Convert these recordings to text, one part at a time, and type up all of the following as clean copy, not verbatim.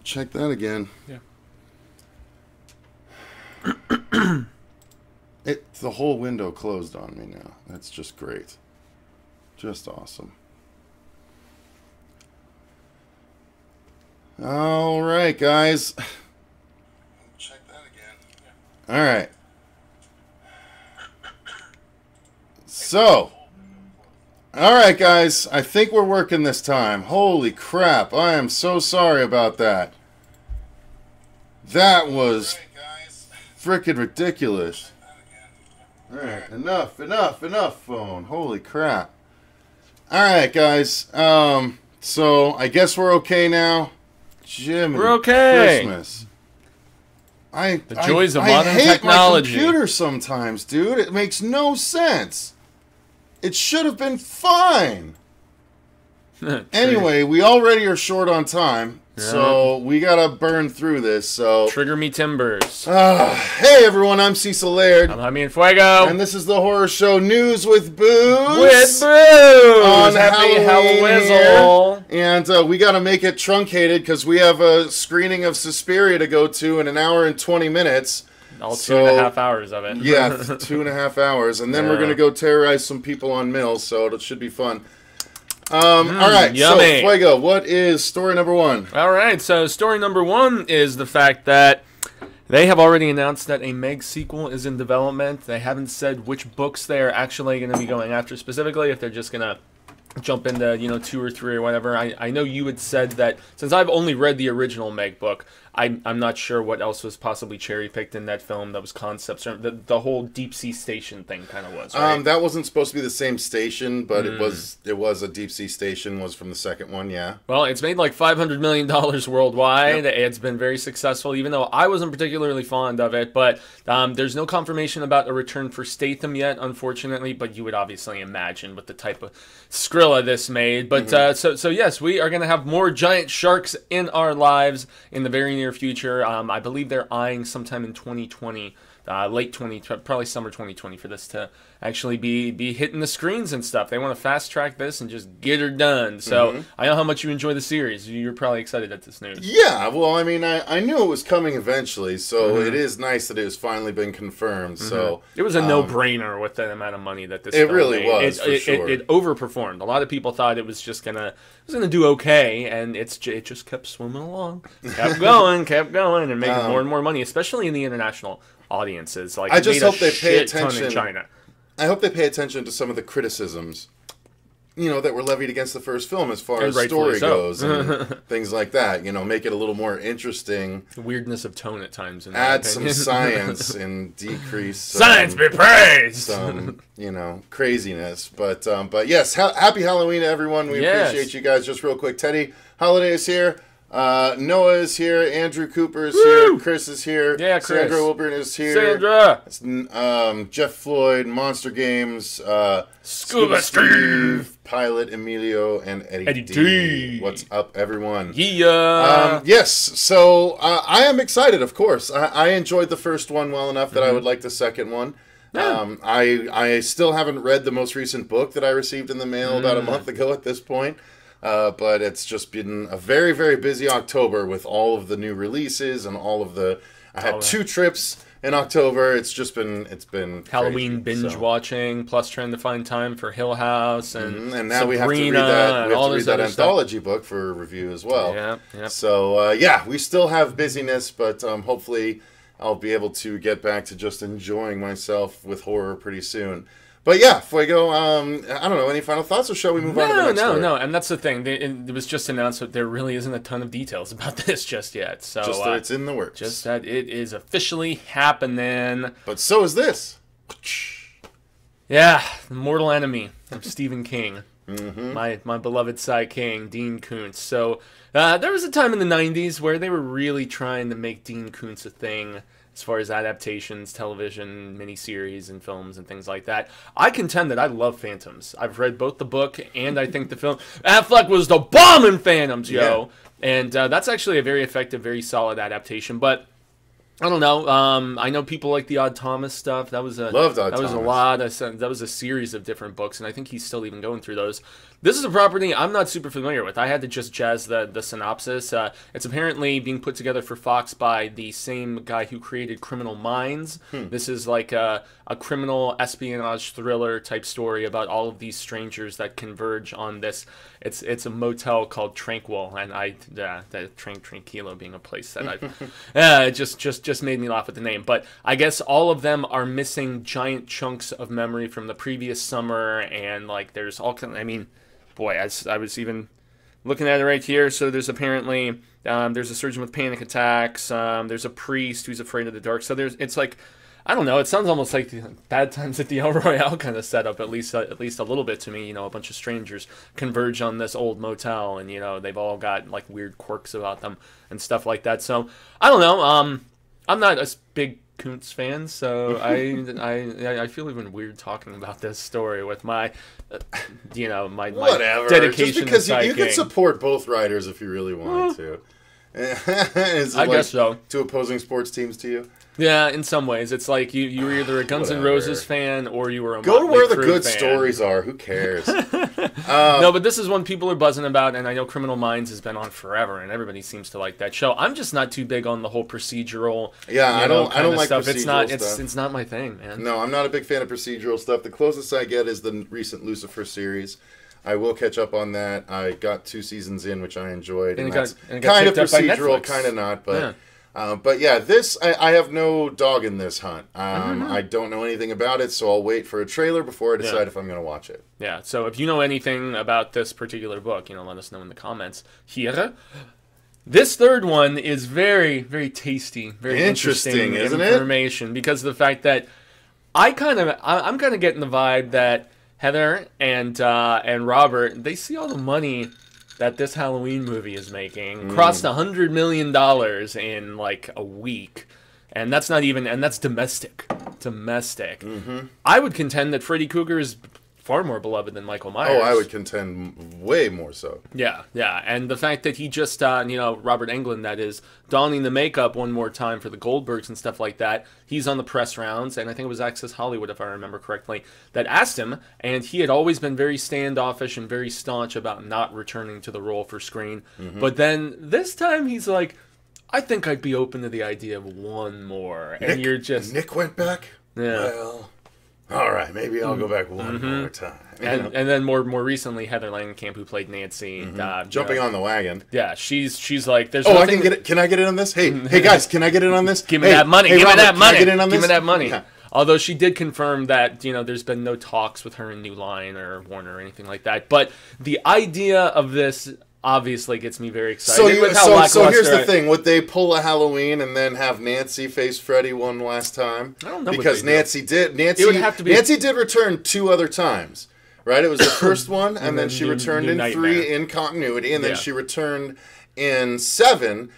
Check that again. Yeah. The whole window closed on me now. That's just great. Just awesome. All right, guys. Check that again. All right. So, all right, guys. I think we're working this time. Holy crap. I am so sorry about that. That was freaking ridiculous. All right, enough, phone. Holy crap. All right, guys. So I guess we're okay now. Jiminy We're okay. Christmas. The joys of I modern hate technology. my computer sometimes, dude. It makes no sense. It should have been fine. Anyway, we already are short on time. So we gotta burn through this. So Trigger me timbers. Hey everyone, I'm Cecil Laird. I'm Jaime Fuego. And this is the Horror Show News with Booze. With Booze! On Happy Halloween Halloween. And we gotta make it truncated because we have a screening of Suspiria to go to in an hour and 20 minutes. All 2.5 hours of it. Yeah, 2.5 hours. And then we're gonna go terrorize some people on Mills, so it should be fun. All right, yummy. So Fuego, what is story number one? All right, so story number one is the fact that they have already announced that a Meg sequel is in development. They haven't said which books they are actually going to be going after specifically, if they're just going to jump into, 2 or 3 or whatever. I know you had said that since I've only read the original Meg book, I'm not sure what else was possibly cherry-picked in that film that was concepts. The whole deep sea station thing kind of was, right? That wasn't supposed to be the same station, but it was a deep sea station, was from the second one, yeah. Well, it's made like $500 million worldwide. Yep. It's been very successful, even though I wasn't particularly fond of it. But there's no confirmation about a return for Statham yet, unfortunately. But you would obviously imagine with the type of Skrilla this made. But so yes, we are going to have more giant sharks in our lives in the very near future. I believe they're eyeing sometime in 2020, late 20, probably summer 2020 for this to actually be hitting the screens and stuff. They want to fast track this and just get her done. So I know how much you enjoy the series. You're probably excited at this news. Yeah, well, I mean, I knew it was coming eventually, so it is nice that it has finally been confirmed. So it was a no-brainer with the amount of money that this it film really made. was. For sure. It overperformed. A lot of people thought it was just gonna do okay, and it just kept swimming along, kept going, and making more and more money, especially in the international audiences. Like, I just hope they pay ton attention in China. I hope they pay attention to some of the criticisms, that were levied against the first film as far as story goes and things like that. Make it a little more interesting. The weirdness of tone at times. Add some science and decrease science be praised. Some craziness. But yes, happy Halloween to everyone. We appreciate you guys. Just real quick, Teddy Holiday is here. Noah is here. Andrew Cooper is here. Chris is here. Yeah, Chris. Sandra Wilburn is here. Sandra. Jeff Floyd, Monster Games, Scuba Steve, Pilot Emilio, and Eddie D. What's up, everyone? Yeah. Yes. So I am excited. Of course, I enjoyed the first one well enough that I would like the second one. Yeah. I still haven't read the most recent book that I received in the mail about a month ago at this point. But it's just been a very, very busy October with all of the new releases and all of the... I had 2 trips in October. It's been Halloween crazy, binge watching, plus trying to find time for Hill House and now Sabrina, we have to read that. We have to read that anthology book for review as well. Yeah. So we still have busyness, but hopefully I'll be able to get back to just enjoying myself with horror pretty soon. But yeah, Fuego, I don't know, any final thoughts, or shall we move on to the next story? No, and that's the thing. It was just announced that there really isn't a ton of details about this just yet. So just that it's in the works. Just that it is officially happening. But so is this. Yeah, the mortal enemy of Stephen King. My beloved Cy King, Dean Koontz. So there was a time in the 90s where they were really trying to make Dean Koontz a thing, as far as adaptations, television, miniseries, and films, and things like that. I contend that I love Phantoms. I've read both the book, and I think the film... Affleck was the bomb in Phantoms, yo! Yeah. And that's actually a very effective, very solid adaptation, but I don't know. I know people like the Odd Thomas stuff. That was Loved Odd that was a Thomas. lot. That was a series of different books, and I think he's still even going through those. This is a property I'm not super familiar with. I had to just jazz the synopsis. It's apparently being put together for Fox by the same guy who created Criminal Minds. This is like a criminal espionage thriller type story about all of these strangers that converge on this. It's a motel called Tranquil, and that Tranquilo being a place that I've it just made me laugh at the name. But I guess all of them are missing giant chunks of memory from the previous summer, and like there's all kind. I mean, boy, I was even looking at it right here. So there's apparently there's a surgeon with panic attacks. There's a priest who's afraid of the dark. So it's like, I don't know. It sounds almost like the Bad Times at the El Royale kind of setup, at least a little bit to me. You know, a bunch of strangers converge on this old motel, and you know they've all got like weird quirks about them and stuff like that. So I don't know. I'm not a big Koontz fan, so I feel even weird talking about this story with my, my Whatever. dedication. Just because to you can support both writers if you really wanted to. I guess so. Two opposing sports teams to you. Yeah, in some ways, it's like you were either a Guns N' Roses fan or you were a Go to Motley where the Crue good fan. stories are. Who cares? No, but this is one people are buzzing about, and I know Criminal Minds has been on forever, and everybody seems to like that show. I'm just not too big on the whole procedural. Yeah, I don't like stuff. procedural It's stuff. not my thing, man. No, I'm not a big fan of procedural stuff. The closest I get is the recent Lucifer series. I will catch up on that. I got 2 seasons in, which I enjoyed, and that's kind of procedural, kind of not, but. Yeah. But yeah, I have no dog in this hunt. I don't know anything about it, so I'll wait for a trailer before I decide if I'm going to watch it. Yeah, so if you know anything about this particular book, let us know in the comments here. This third one is very, very tasty, very interesting isn't information because of the fact that I'm kind of getting the vibe that Heather and Robert, they see all the money that this Halloween movie is making, crossed $100 million in like a week, and that's domestic. I would contend that Freddy Krueger is far more beloved than Michael Myers. Oh, I would contend way more so. Yeah, and the fact that he just, Robert Englund, that is, donning the makeup one more time for the Goldbergs and stuff like that, he's on the press rounds, and I think it was Access Hollywood, if I remember correctly, that asked him, and he had always been very standoffish and very staunch about not returning to the role for screen, but then this time he's like, I think I'd be open to the idea of one more, and Nick went back? Yeah. Well... all right, maybe I'll go back one more time. And then more recently, Heather Langenkamp, who played Nancy, jumping on the wagon. Yeah, she's like, there's. Oh, I can get it. Can I get in on this? Hey guys, can I get in on this? Give me that money. Give me that money. Get in on this? Give me that money. Yeah. Although she did confirm that there's been no talks with her in New Line or Warner or anything like that. But the idea of this obviously gets me very excited. So here's the thing: would they pull a Halloween and then have Nancy face Freddy one last time? I don't know because Nancy did. Nancy it would have to be Nancy did return 2 other times, right? It was the first one, and then she returned in Nightmare. 3 in continuity, and then she returned in 7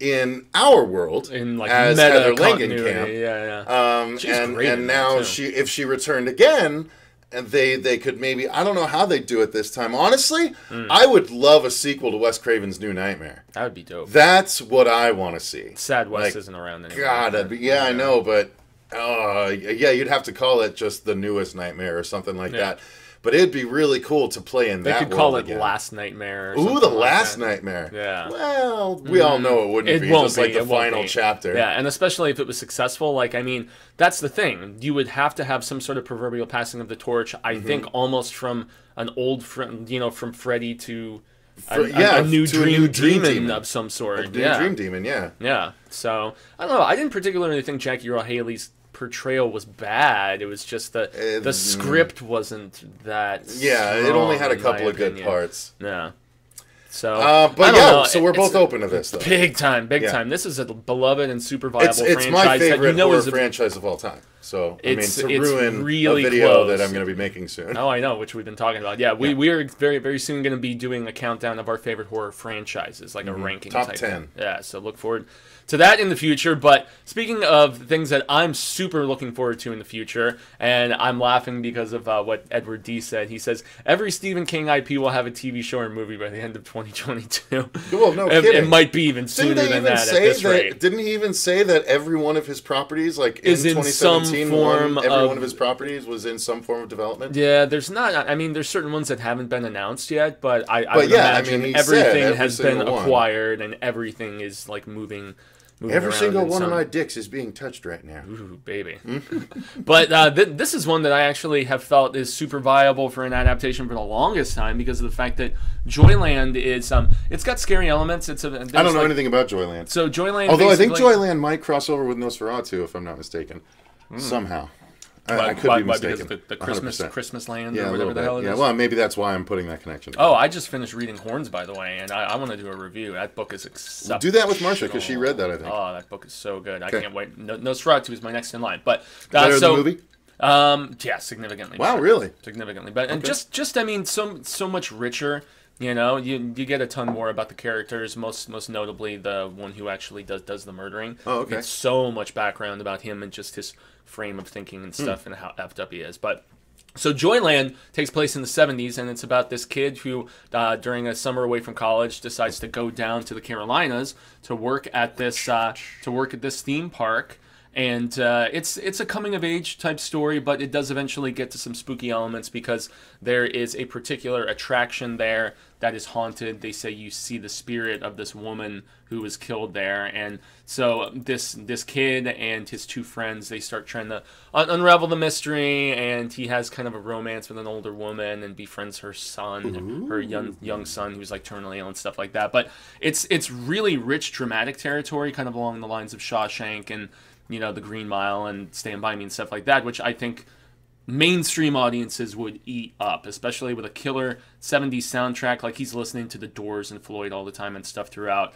in our world in like as meta Heather continuity. Langenkamp. She's great and in now that, too. if she returned again. And they could maybe, I don't know how they'd do it this time. Honestly, I would love a sequel to Wes Craven's New Nightmare. That would be dope. That's what I want to see. Sad Wes isn't around anymore. God, I know, but you'd have to call it just The Newest Nightmare or something like that. But it'd be really cool to play in that world. They could call it again. Last Nightmare. Or Ooh, The Last Nightmare. Yeah. Well, we all know it wouldn't be. Just like the final chapter. Yeah, and especially if it was successful. Like, I mean, that's the thing. You would have to have some sort of proverbial passing of the torch. I think almost from an old friend, from Freddy to a new dream demon of some sort. A new dream demon, yeah. Yeah. So I don't know. I didn't particularly think Jackie Earle Haley's portrayal was bad. It was just the script wasn't that strong, it only had a couple of opinion. good parts. Yeah. So so we're both open to this, though. Big time. This is a beloved and super viable franchise. It's my favorite that horror franchise of all time. So, It's to ruin really a video close. that I'm going to be making soon. Oh, I know, which we've been talking about. Yeah, we are very, very soon going to be doing a countdown of our favorite horror franchises, like a ranking Top type 10. thing. Yeah, so look forward to that in the future. But speaking of things that I'm super looking forward to in the future, and I'm laughing because of what Edward D said. He says, every Stephen King IP will have a TV show or movie by the end of 2022. Well, no kidding. It might be even sooner than that at this rate. Didn't he even say that every one of his properties, like is in in some 2017, form every one of his properties was in some form of development? Yeah, there's not. I mean, there's certain ones that haven't been announced yet, but I would imagine he everything said every has been single one. acquired and everything is like moving Every around single in one of some- my dicks is being touched right now. Ooh, baby. But this is one that I actually have felt is super viable for an adaptation for the longest time because of the fact that Joyland is it's got scary elements. I don't know anything about Joyland. So Joyland, Although I think basically- Joyland might cross over with Nosferatu, if I'm not mistaken. Somehow. I could be mistaken. Because of the 100%. Christmas land Yeah, or a whatever little the bit. hell it is. Yeah, well, maybe that's why I'm putting that connection. Oh, I just finished reading Horns, by the way, and I want to do a review. That book is exceptional. Do that with Marsha, because she read that, I think. Oh, that book is so good. I can't wait. Nosferatu is my next in line. But Better than the movie? Yeah, significantly. Wow, better. really? Significantly. But and just I mean, so much richer. You know, you get a ton more about the characters. Most notably, the one who actually does the murdering. Oh, okay. It's so much background about him and just his frame of thinking and stuff and how effed up he is. But so Joyland takes place in the 70s, and it's about this kid who, during a summer away from college, decides to go down to the Carolinas to work at this theme park. And it's a coming of age type story, but it does eventually get to some spooky elements because there is a particular attraction there that is haunted. They say you see the spirit of this woman who was killed there, and so this kid and his two friends, they start trying to unravel the mystery, and he has kind of a romance with an older woman and befriends her son, her young son who's like terminally ill and stuff like that. But it's really rich dramatic territory, kind of along the lines of Shawshank and The Green Mile and Stand By Me and stuff like that, which I think mainstream audiences would eat up, especially with a killer 70s soundtrack. Like, he's listening to The Doors and Floyd all the time and stuff throughout.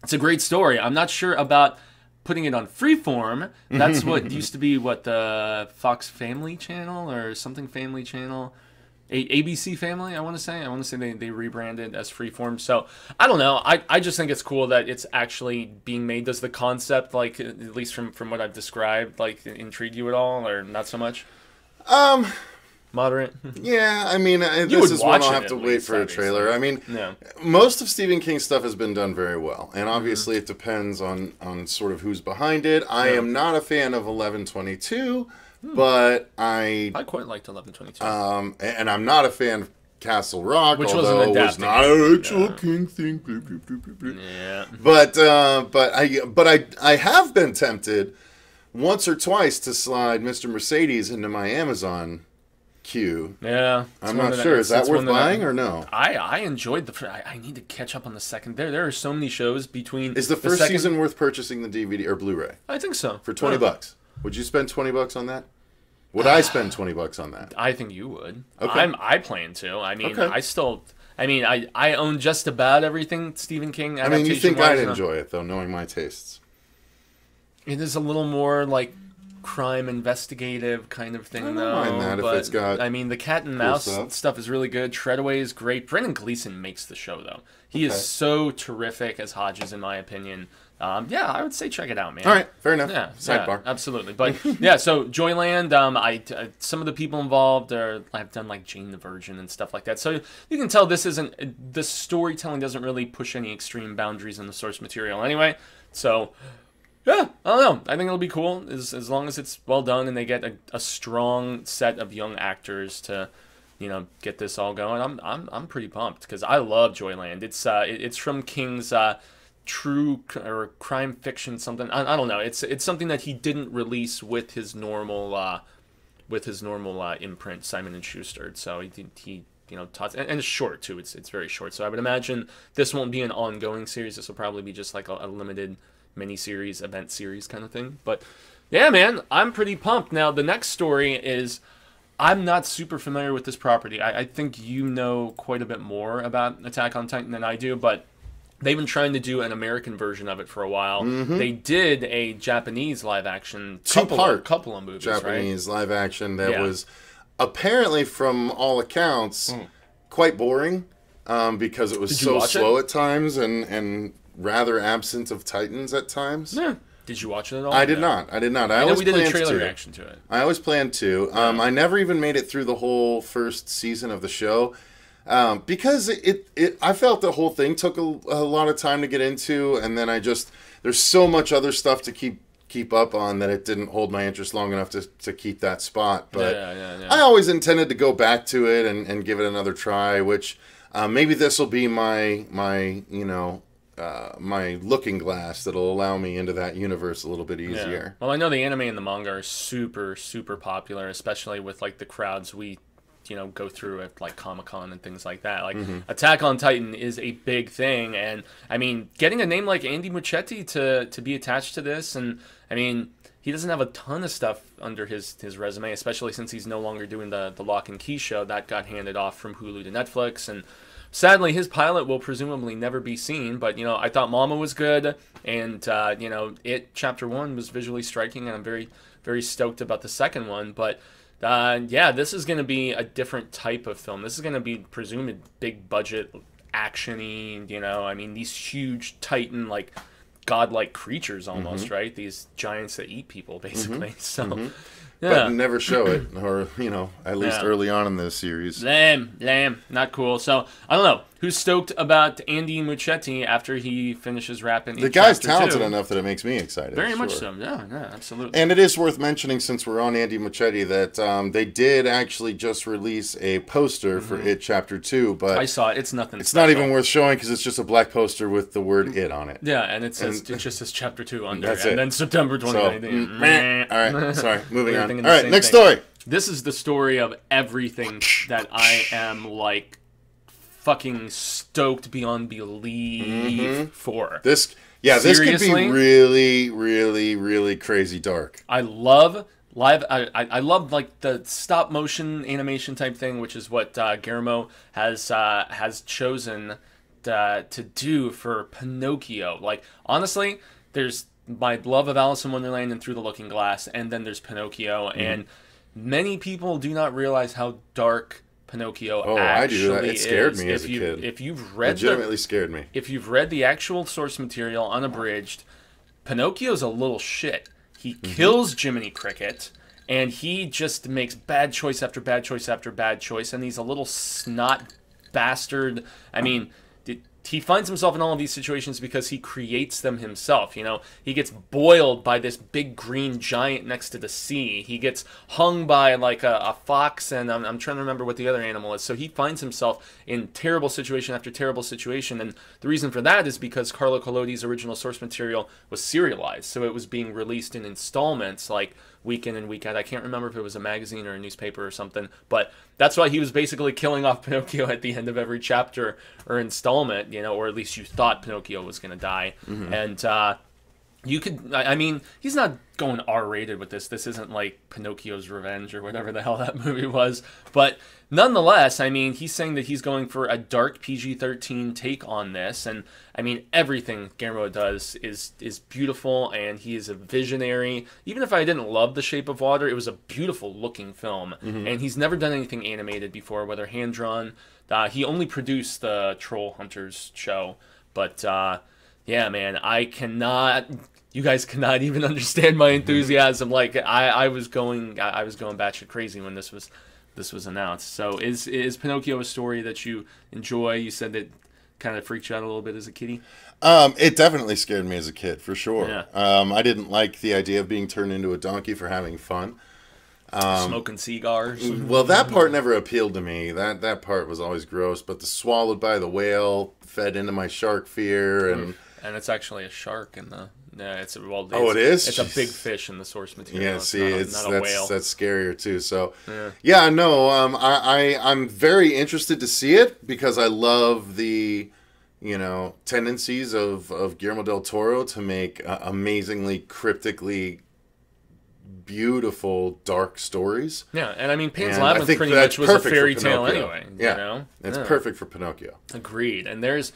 It's a great story. I'm not sure about putting it on Freeform. That's what used to be the Fox Family Channel or something Family Channel. ABC Family, I want to say they rebranded as Freeform. So I don't know. I just think it's cool that it's actually being made. Does the concept, like, at least from what I've described, like, intrigue you at all, or not so much? Moderate. Yeah, I mean, this would is one watch I'll it have at to wait least, for a obviously. trailer. I mean, Yeah. most of Stephen King's stuff has been done very well, and obviously it depends on sort of who's behind it. I am not a fan of 11/22, but I quite liked 11/22. and I'm not a fan of Castle Rock, Which wasn't although it was adapting not it. an actual King thing. Blah, blah, blah, blah, blah. Yeah. But I have been tempted once or twice to slide Mr. Mercedes into my Amazon queue. Yeah. I'm not sure. Is that worth buying or no? I enjoyed I need to catch up on the second. There are so many shows between. Is the first season worth purchasing the DVD or Blu-ray? I think so. For $20. Would you spend $20 on that? Would I spend $20 on that? I think you would. Okay. I plan to. I mean, Okay. I own just about everything Stephen King I adaptation. mean, you think I'd enjoy it, though, knowing my tastes. It is a little more like crime investigative kind of thing, I don't though. mind that if but, it's got I mean, the cat and cool mouse stuff is really good. Treadaway is great. Brendan Gleeson makes the show, though. He is so terrific as Hodges, in my opinion. Yeah, I would say check it out, man. All right, fair enough. Yeah, Sidebar. yeah, absolutely. But yeah, so Joyland, some of the people involved have done like Jane the Virgin and stuff like that. So you can tell the storytelling doesn't really push any extreme boundaries in the source material anyway. So yeah, I don't know. I think it'll be cool as long as it's well done and they get a strong set of young actors to get this all going. I'm pretty pumped because I love Joyland. It's from King's true or crime fiction something. I don't know. It's something that he didn't release with his normal imprint, Simon and Schuster. So he taught, and it's short too. It's very short. So I would imagine this won't be an ongoing series. This will probably be just like a limited mini-series, event series kind of thing. But yeah, man, I'm pretty pumped. Now the next story is, I'm not super familiar with this property. I think you know quite a bit more about Attack on Titan than I do, but they've been trying to do an American version of it for a while. They did a Japanese live action couple of movies, Japanese live action that was apparently, from all accounts, quite boring because it was so slow at times and rather absent of Titans at times. Yeah. Did you watch it at all? I did not. I did not. I know we did a trailer reaction to it. I always planned to. I never even made it through the whole first season of the show. Because I felt the whole thing took a lot of time to get into, and then there's so much other stuff to keep up on that it didn't hold my interest long enough to keep that spot. But I always intended to go back to it and give it another try, which maybe this will be my looking glass that'll allow me into that universe a little bit easier. Yeah. Well, I know the anime and the manga are super, super popular, especially with like the crowds we go through at like Comic-Con and things like that. Like Attack on Titan is a big thing, and I mean, getting a name like Andy Muschietti to be attached to this, and I mean, he doesn't have a ton of stuff under his resume, especially since he's no longer doing the Lock and Key show that got handed off from Hulu to Netflix, and sadly his pilot will presumably never be seen. But I thought Mama was good, and It Chapter 1 was visually striking, and I'm very, very stoked about the second one. But this is going to be a different type of film. This is going to be presumed big budget, action-y, I mean, these huge Titan, like, godlike creatures almost, right? These giants that eat people, basically. So, but never show it, or, at least early on in the series. Lame. Not cool. So, I don't know. Who's stoked about Andy Muschietti after he finishes wrapping the guy's talented enough that it makes me excited. Very much so. Yeah, absolutely. And it is worth mentioning, since we're on Andy Muschietti, that they did actually just release a poster for It Chapter 2, but I saw it. It's nothing It's special. not even worth showing because it's just a black poster with the word It on it. Yeah, and it just says Chapter 2 under. That's and it. then September 2019. All right, sorry, moving on. All right, next story. This is the story of everything that I am, like, fucking stoked beyond belief for. This could be really, really, really crazy dark. I love I love like the stop motion animation type thing, which is what Guillermo has chosen to do for Pinocchio. Like, honestly, there's my love of Alice in Wonderland and Through the Looking Glass, and then there's Pinocchio, and many people do not realize how dark Pinocchio actually I do. It scared is. me as a kid. If you've read legitimately scared me. If you've read the actual source material unabridged, Pinocchio's a little shit. He kills Jiminy Cricket, and he just makes bad choice after bad choice after bad choice, and he's a little snot bastard. I mean, he finds himself in all of these situations because he creates them himself. He gets boiled by this big green giant next to the sea. He gets hung by like a fox, and I'm trying to remember what the other animal is. So he finds himself in terrible situation after terrible situation, and the reason for that is because Carlo Collodi's original source material was serialized, so it was being released in installments, like week in and week out. I can't remember if it was a magazine or a newspaper or something, but that's why he was basically killing off Pinocchio at the end of every chapter or installment, or at least you thought Pinocchio was going to die. And I mean, he's not going R-rated with this. This isn't like Pinocchio's Revenge or whatever the hell that movie was. But nonetheless, I mean, he's saying that he's going for a dark PG-13 take on this. And I mean, everything Guillermo does is beautiful, and he is a visionary. Even if I didn't love The Shape of Water, it was a beautiful looking film. And he's never done anything animated before, whether hand-drawn. He only produced the Troll Hunters show. But yeah, man, you guys cannot even understand my enthusiasm. Like, I was going batshit crazy when this was announced. So is Pinocchio a story that you enjoy? You said that kind of freaked you out a little bit as a kiddie. It definitely scared me as a kid, for sure. Yeah. I didn't like the idea of being turned into a donkey for having fun. Smoking cigars. Well, that part never appealed to me. That part was always gross. But the swallowed by the whale fed into my shark fear, and it's actually a shark in the. Yeah, it is. It's a big fish in the source material. Yeah, see, not a whale. That's scarier too. So, yeah, no, I'm very interested to see it because I love the, tendencies of Guillermo del Toro to make amazingly cryptically beautiful dark stories. Yeah, and I mean, Pan's Labyrinth pretty much was a fairy tale anyway. Yeah, it's perfect for Pinocchio. Agreed. And there's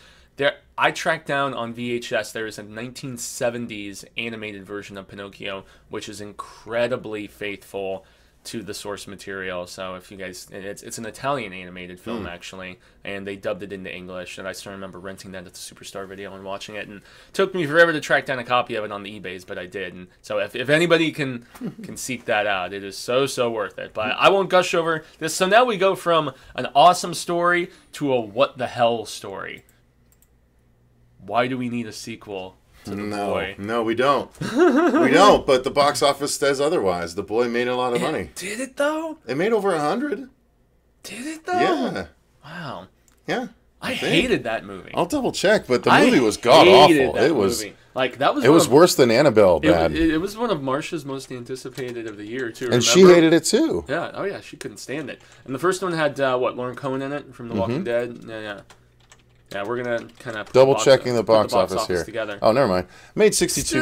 I tracked down on VHS. There is a 1970s animated version of Pinocchio, which is incredibly faithful to the source material. So if you guys, it's an Italian animated film actually, and they dubbed it into English. And I still remember renting that at the Superstar Video and watching it. And it took me forever to track down a copy of it on the eBays, but I did. And so if anybody can seek that out, it is so worth it. But I won't gush over this. So now we go from an awesome story to a what the hell story. Why do we need a sequel? No, we don't. We don't, but the box office says otherwise. The Boy made a lot of money. Did it, though? It made over 100. Did it, though? Yeah. Wow. Yeah. I hated that movie. I'll double check, but the movie was god-awful. It was... Like, that was it was worse than Annabelle bad. It was one of Marsha's most anticipated of the year, too. And she hated it, too. Yeah. Oh, yeah. She couldn't stand it. And the first one had, Lauren Cohen in it from The Walking Dead? Yeah. Yeah, we're gonna kind of double-checking the box office here. Together. Oh, never mind. Made $62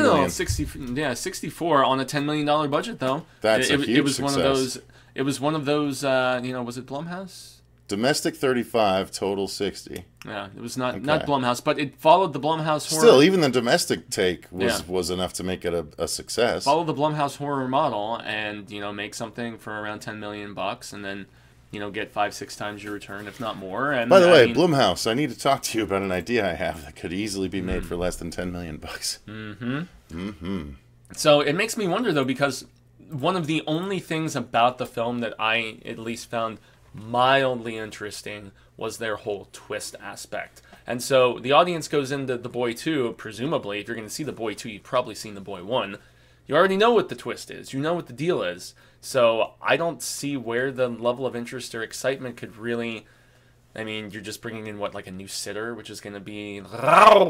million. 64 on a $10 million budget though. That's a huge success. It was one of those. Was it Blumhouse? Domestic 35, total 60. Yeah, it was not Blumhouse, but it followed the Blumhouse horror. Still, even the domestic take was enough to make it a success. Follow the Blumhouse horror model, and make something for around $10 million, and then. Get 5-6 times your return, if not more. And by the way, Blumhouse, I need to talk to you about an idea I have that could easily be made for less than $10 million. So it makes me wonder, though, because one of the only things about the film that I at least found mildly interesting was their whole twist aspect. And so the audience goes into The Boy 2, presumably, if you're going to see The Boy 2, you've probably seen The Boy 1. You already know what the twist is. You know what the deal is. So I don't see where the level of interest or excitement could really... I mean, you're just bringing in, like a new sitter, which is going to be...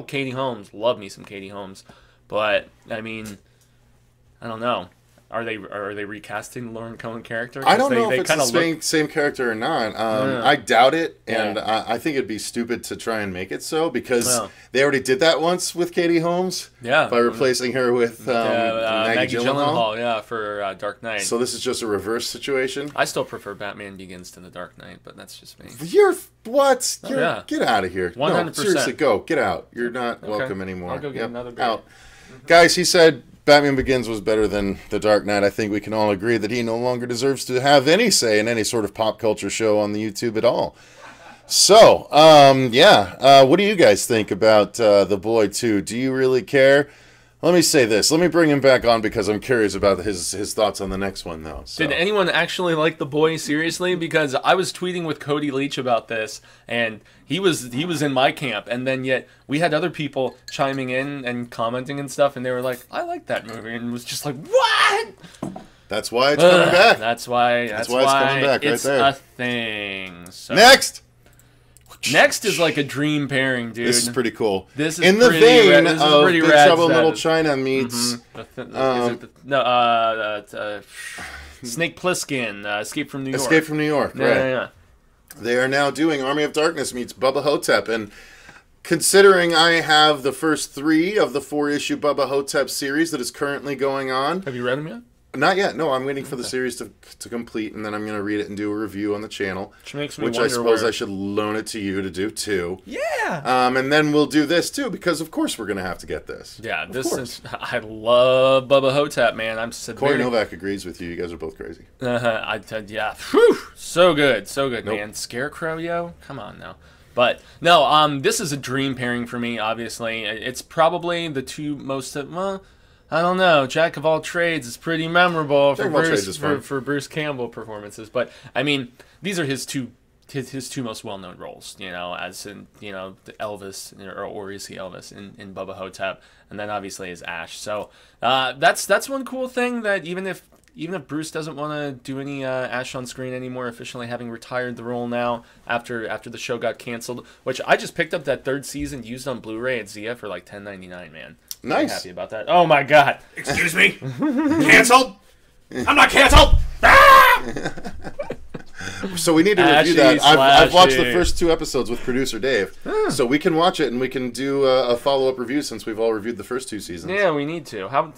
Katie Holmes. Love me some Katie Holmes. But, I mean, I don't know. Are they recasting the Lauren Cohen character? I don't know if it's the same character or not. I doubt it, and I think it'd be stupid to try and make it so, because they already did that once with Katie Holmes by replacing her with Maggie Gyllenhaal for Dark Knight. So this is just a reverse situation? I still prefer Batman Begins to The Dark Knight, but that's just me. What? Get out of here. 100%. No, seriously, go. Get out. You're not welcome anymore. I'll go get another beer. Out. Guys, he said... Batman Begins was better than The Dark Knight. I think we can all agree that he no longer deserves to have any say in any sort of pop culture show on the YouTube at all. So, what do you guys think about The Boy 2? Do you really care? Let me say this. Let me bring him back on because I'm curious about his thoughts on the next one, though. So. Did anyone actually like The Boy seriously? Because I was tweeting with Cody Leach about this, and he was in my camp, and then yet we had other people chiming in and commenting and stuff, and they were like, "I like that movie," and was just like, "What?" That's why it's coming back. That's why it's coming back. It's right there. A thing. So. Next is like a dream pairing, dude. This is pretty cool. This is in the vein of Big Trouble in Little China meets Snake Plissken, Escape from New York. Escape from New York, right? Yeah. They are now doing Army of Darkness meets Bubba Hotep, and considering I have the first 3 of the 4-issue Bubba Hotep series that is currently going on. Have you read them yet? Not yet. No, I'm waiting for the series to complete, and then I'm going to read it and do a review on the channel. Which makes me wonder I suppose I should loan it to you to do, too. Yeah! And then we'll do this, too, because of course we're going to have to get this. Yeah, I love Bubba Hotep, man. Corey Novak agrees with you. You guys are both crazy. Yeah. Whew! So good, man. Scarecrow, yo? Come on, now. But, no, this is a dream pairing for me, obviously. It's probably the two most... I don't know. Jack of all trades is pretty memorable for Bruce Campbell performances, but I mean, these are his two most well-known roles. As in Elvis, or is he Elvis in Bubba Hotep, and then obviously as Ash. So that's one cool thing, that even if Bruce doesn't want to do any Ash on screen anymore, officially having retired the role now after the show got canceled, which I just picked up that 3rd season used on Blu-ray at Zia for like $10.99, man. Nice. I'm happy about that. Oh my god. Excuse me? Canceled? I'm not canceled! So we need to review that. I've watched the first 2 episodes with producer Dave, so we can watch it and we can do a follow-up review since we've all reviewed the first 2 seasons. Yeah, we need to. How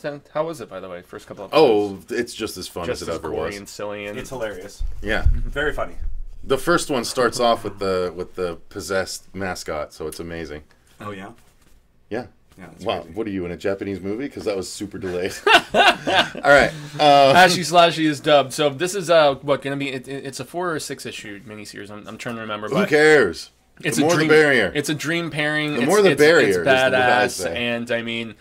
was it, by the way? First couple of episodes? Oh, it's just as fun as it ever was. And silly and it's hilarious. Yeah, very funny. The first one starts off with the possessed mascot, so it's amazing. Oh, yeah? Yeah. Yeah, that's Wow, crazy. what are you, in a Japanese movie? Because that was super delayed. All right. Ashy Slashy is dubbed. So this is what going to be? It's a 4 or 6 issue miniseries. I'm trying to remember. Who But cares? it's The more a dream, the barrier. It's a dream pairing. The more the barrier is It's what I badass. say. And I mean,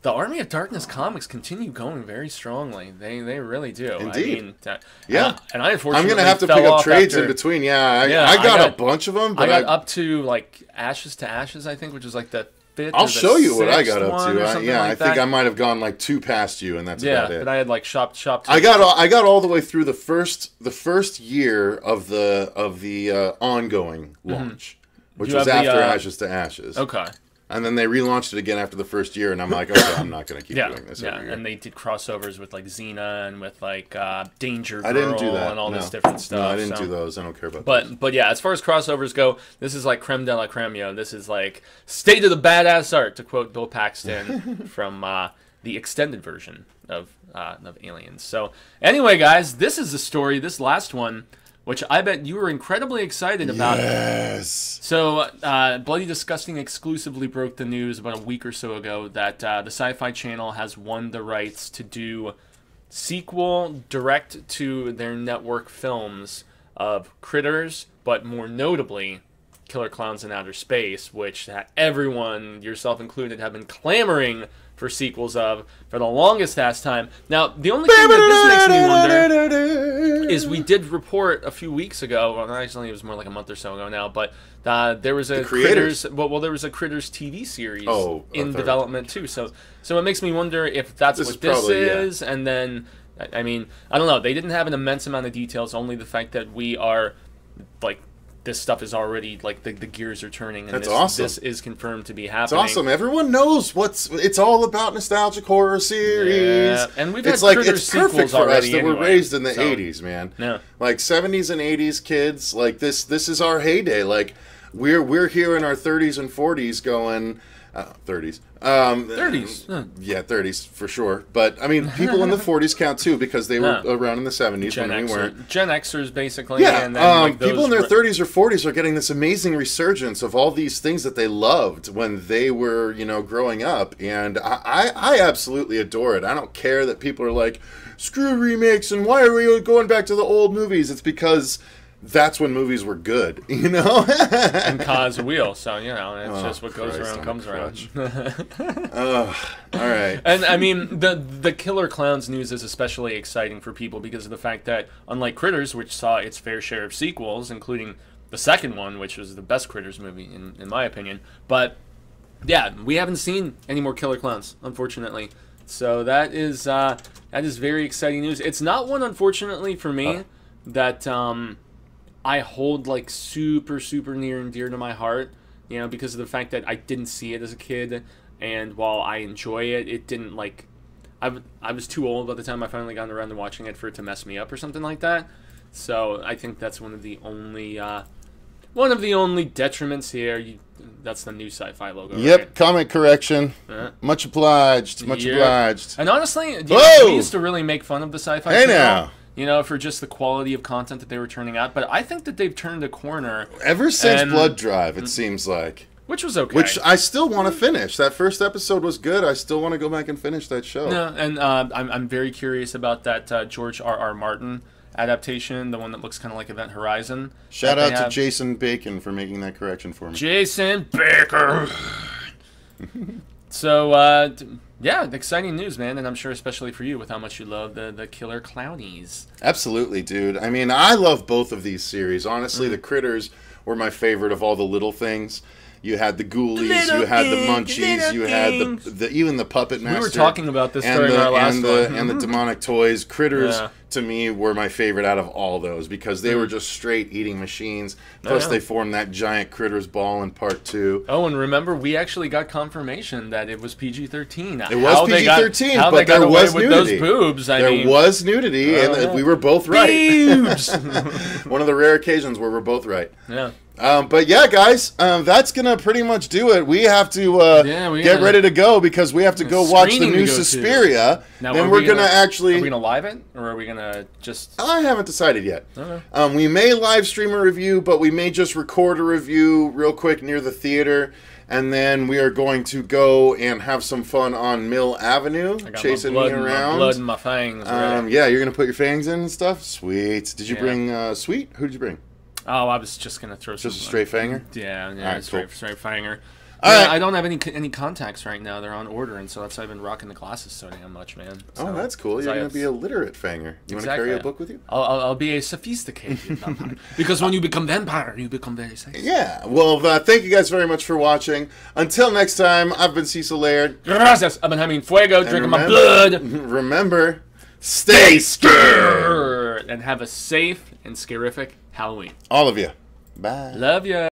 the Army of Darkness comics continue going very strongly. They really do. Indeed. I mean, Yeah. And I unfortunately I'm going to have to fell pick up off trades after, in between. Yeah, Yeah, I got I a got- bunch of them. I But got up to like Ashes to Ashes, I think, which is like the 5th. I'll or the show you what I 6th got up one to. or something I like think that. I might have gone like 2 past you, and that's Yeah, about it. but I had like shop. I got all the way through the first year of the ongoing launch, which You was have the, after Ashes to Ashes. Okay. And then they relaunched it again after the first year, and I'm like, okay, I'm not going to keep doing this every year. And they did crossovers with like Xena and with like Danger Girl I didn't do that. and all no. this different stuff. No, I didn't so. do those. I don't care about those. But yeah, as far as crossovers go, this is like creme de la creme, yo. This is like state of the badass art, to quote Bill Paxton from the extended version of Aliens. So anyway, guys, this is the story. This last one, which I bet you were incredibly excited about. Yes. So, Bloody Disgusting exclusively broke the news about a week or so ago that the Sci-Fi Channel has won the rights to do sequel direct to their network films of Critters, but more notably, Killer Clowns in Outer Space, which everyone, yourself included, have been clamoring for sequels of for the longest ass time. Now, the only thing that this makes me wonder is we did report a few weeks ago, well, actually it was more like a month or so ago now, but there was a Creators. Critters, well, there was a Critters TV series in third. development too. So it makes me wonder if that's This what is this probably, is, and then I mean, I don't know. They didn't have an immense amount of details, only the fact that we are like this stuff is already like the gears are turning, and That's awesome. This is confirmed to be It's happening. awesome. Everyone knows it's all about nostalgic horror series. Yeah, and we've it's had like Critters it's perfect sequels for us already that anyway, we're raised in the so. 80s, man. Yeah. Like 70s and 80s kids, like this is our heyday. Like we're here in our 30s and 40s going 30s. 30s. Huh. Yeah, 30s for sure. But I mean, people in the 40s count too because they were around in the 70s Gen when we weren't. Gen Xers, basically. Yeah, and then, like, those people in their 30s or 40s are getting this amazing resurgence of all these things that they loved when they were, growing up, and I absolutely adore it. I don't care that people are like, screw remakes, and why are we going back to the old movies? It's because that's when movies were good, and cause a wheel. So, it's just what goes Christ, around I'm comes a around. All right. And I mean, the Killer Clowns news is especially exciting for people because of the fact that, unlike Critters, which saw its fair share of sequels, including the second one, which was the best Critters movie, in my opinion, but yeah, we haven't seen any more Killer Clowns, unfortunately. So that is very exciting news. It's not one, unfortunately, for me that I hold like super, super near and dear to my heart, because of the fact that I didn't see it as a kid, and while I enjoy it, it didn't like, I was too old by the time I finally got around to watching it for it to mess me up or something like that. So I think that's one of the only detriments here. That's the new Sci-Fi logo. Yep, right? comment correction. Much obliged. Much Yeah. obliged. And honestly, Whoa! we used to really make fun of the Sci-Fi Hey channel, now. for just the quality of content that they were turning out. But I think that they've turned a corner, Ever since And- Blood Drive, it seems like. which was okay. Which I still want to finish. That first episode was good. I still want to go back and finish that show. Yeah, and I'm very curious about that George R.R. Martin adaptation, the one that looks kind of like Event Horizon. Shout that they out to have. Jason Bacon for making that correction for me. Jason Baker. So, yeah, exciting news, man, and I'm sure especially for you with how much you love the Killer Clownies. Absolutely, dude. I mean, I love both of these series. Honestly, the Critters were my favorite of all the little things. You had the Ghoulies, you had the Munchies, you had the even the Puppet Master. We were talking about this and during the, our last and one. the, and the demonic toys. Critters, Yeah. to me, were my favorite out of all those because they were just straight eating machines. Plus, Yeah. they formed that giant Critters ball in part 2. Oh, and remember, we actually got confirmation that it was PG-13. It was PG-13, but there was with nudity. those boobs. There was nudity, and yeah. we were both right. boobs. One of the rare occasions where we're both right. Yeah. But yeah, guys, that's gonna pretty much do it. We have to get ready to go because we have to go watch the Screening new to go to. Suspiria. Now, Then are we're we gonna Are actually. we gonna live it, or are we gonna? gonna just? I haven't decided yet. Okay. We may live stream a review, but we may just record a review real quick near the theater, and then we are going to go and have some fun on Mill Avenue, chasing me around. My blood and my fangs. Yeah, you're gonna put your fangs in and stuff. Sweet. Did you bring Sweet? Who did you bring? Oh, I was just gonna throw just a straight fanger. Yeah, right, straight fanger. Right. I don't have any contacts right now. They're on order, and so that's why I've been rocking the glasses so damn much, man. So, that's cool. You're going to be a literate fanger. You want to carry a book with you? I'll be a sophisticated vampire. Because when you become vampire, you become very safe. Yeah. Well, thank you guys very much for watching. Until next time, I've been Cecil Laird. Gracias. I've been Jaime Fuego, drinking my blood. Remember, stay scared. And have a safe and scarific Halloween. All of you. Bye. Love ya.